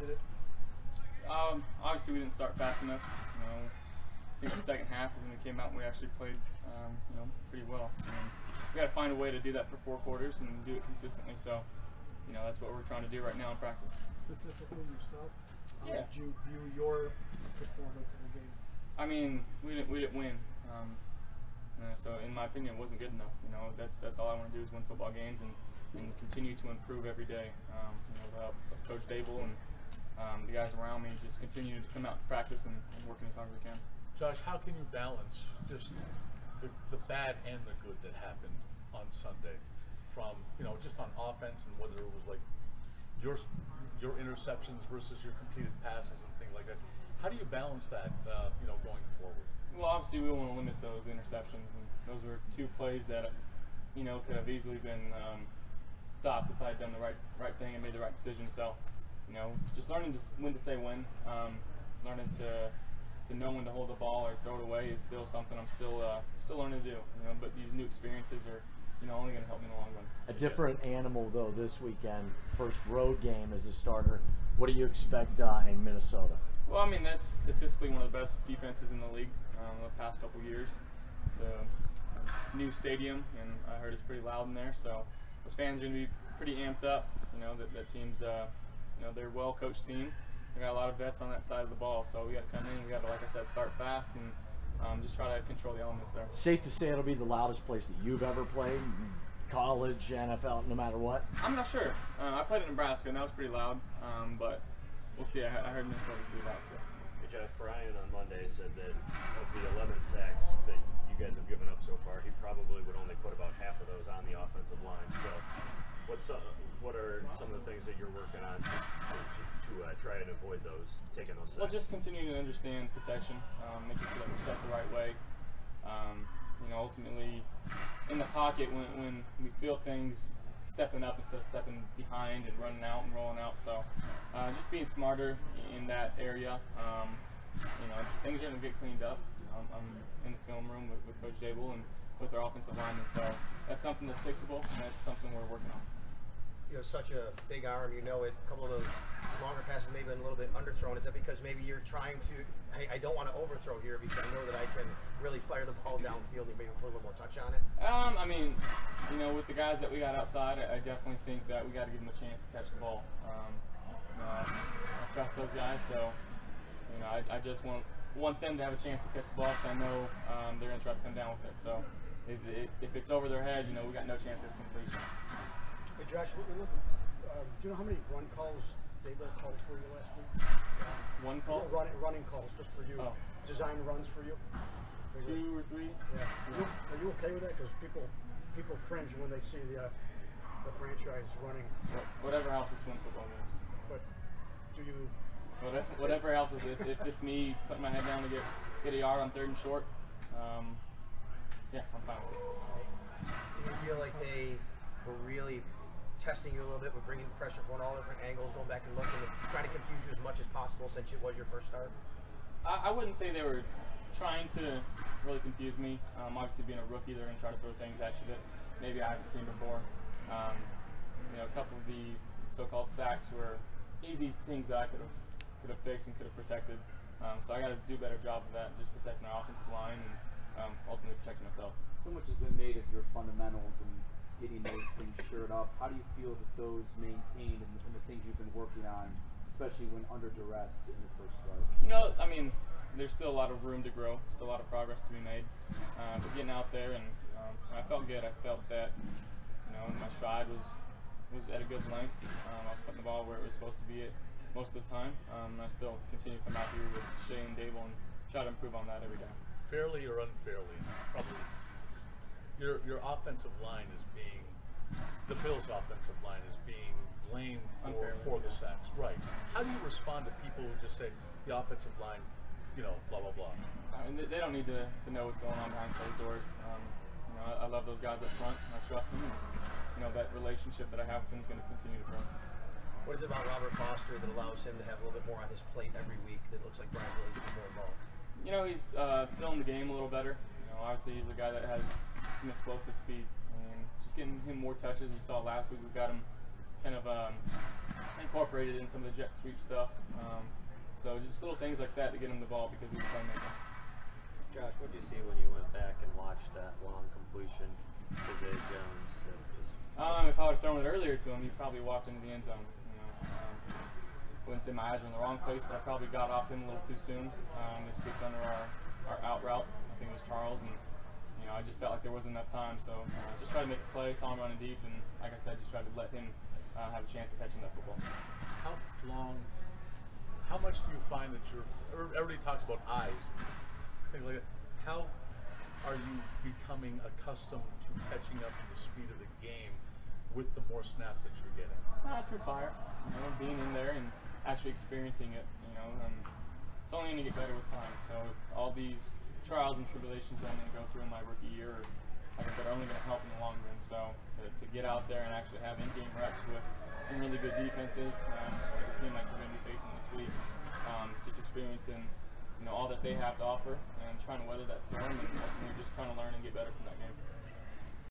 did it? Obviously, we didn't start fast enough. I think the second half is when we came out and we actually played, pretty well. We got to find a way to do that for 4 quarters and do it consistently. So, that's what we're trying to do right now in practice. Specifically yourself, how Yeah. did you view your performance in the game? I mean, we didn't win. So in my opinion, it wasn't good enough. That's all I want to do is win football games and continue to improve every day. The help of Coach Dable and the guys around me just continue to come out to practice and working as hard as we can. Josh, how can you balance just the bad and the good that happened on Sunday, from just on offense, and whether it was like your interceptions versus your completed passes and things like that? How do you balance that, going forward? Well, obviously we want to limit those interceptions, and those were 2 plays that could have easily been stopped if I had done the right thing and made the right decision. So, just learning when to say when, learning to know when to hold the ball or throw it away is still something I'm still learning to do. But these new experiences are only going to help me in the long run. A different animal though this weekend. First road game as a starter. What do you expect in Minnesota? Well, I mean, that's statistically one of the best defenses in the league the past couple years. It's a new stadium, and I heard it's pretty loud in there, so those fans are going to be pretty amped up. That team's they're a well-coached team. We got a lot of vets on that side of the ball, so we got to come in. We got to, like I said, start fast and just try to control the elements there. Safe to say it'll be the loudest place that you've ever played, college, NFL, no matter what. I'm not sure. I played in Nebraska, and that was pretty loud, but we'll see. I heard Minnesota's pretty loud too. Hey, Jeff, Brian on Monday said that of the 11 sacks that you guys have given up so far, he probably would only put about half of those on the offensive line. So, what are some of the things that you're working on to try and avoid taking those sacks? Well, just continuing to understand protection, making sure that we're set the right way. Ultimately, in the pocket, when we feel things stepping up instead of stepping behind and running out and rolling out. So just being smarter in that area. Things are going to get cleaned up. I'm in the film room with Coach Dable and with our offensive linemen. So that's something that's fixable, and that's something we're working on. You have such a big arm, a couple of those longer passes maybe been a little bit underthrown. Is that because maybe you're trying to, I don't want to overthrow here because I know that I can really fire the ball downfield and maybe put a little more touch on it? I mean, with the guys that we got outside, I definitely think that we got to give them a chance to catch the ball. I trust those guys, so I just want them to have a chance to catch the ball, because I know they're going to try to come down with it. So if it's over their head, we got no chance at completion. Hey Josh, do you know how many run calls Dable called for you last week? One call? Running calls just for you. Oh. Design runs for you. 2 or 3. Yeah. Are you okay with that? Because people cringe when they see the franchise running. Whatever helps us win football games. But do you? Whatever helps us. If it's me putting my head down to get a yard on 3rd and short, yeah, I'm fine with it. Do you feel like they were really testing you a little bit with bringing pressure, going all different angles, going back and looking, and trying to confuse you as much as possible since it was your first start? I wouldn't say they were trying to really confuse me. Obviously, being a rookie, they're going to try to throw things at you that maybe I haven't seen before. A couple of the so-called sacks were easy things that I could have fixed and could have protected. So I got to do a better job of that, just protecting my offensive line and ultimately protecting myself. So much has been made of your fundamentals and getting those things shored up. How do you feel that those maintained and the things you've been working on, especially when under duress in your first start? I mean, there's still a lot of room to grow, still a lot of progress to be made. But getting out there and I felt good. I felt that my stride was at a good length. I was putting the ball where it was supposed to be at most of the time. I still continue to come out here with Shea and Dable and try to improve on that every day. Fairly or unfairly, probably your offensive line is being, the Bills' offensive line is being blamed for the sacks. Right. How do you respond to people who just say the offensive line, blah, blah, blah? I mean, they don't need to know what's going on behind closed doors. I love those guys up front. I trust them. That relationship that I have with them is going to continue to grow. What is it about Robert Foster that allows him to have a little bit more on his plate every week that looks like Brian really is more involved? He's filling the game a little better. Obviously he's a guy that has some explosive speed, and just getting him more touches. You saw last week we got him kind of incorporated in some of the jet sweep stuff. So just little things like that to get him the ball because he's a playmaker. Josh, what did you see when you went back and watched that long completion to Zay Jones? If I would have thrown it earlier to him, he probably walked into the end zone. You know, wouldn't say my eyes were in the wrong place, but I probably got off him a little too soon. They skipped under our out route. I think it was Charles, and you know, I just felt like there wasn't enough time. So just tried to make a play, saw him running deep, and like I said, just tried to let him have a chance of catching that football. How much do you find that everybody talks about eyes, things like that. How are you becoming accustomed to catching up to the speed of the game with the more snaps that you're getting? Through fire, you know, being in there and actually experiencing it, you know, it's only going to get better with time. So all these trials and tribulations that I'm going to go through in my rookie year, like I said, are only going to help in the long run. So to get out there and actually have in-game reps with some really good defenses, like a team like we're going to be facing this week, just experiencing, you know, all that they have to offer and trying to weather that storm and ultimately just trying to learn and get better from that game.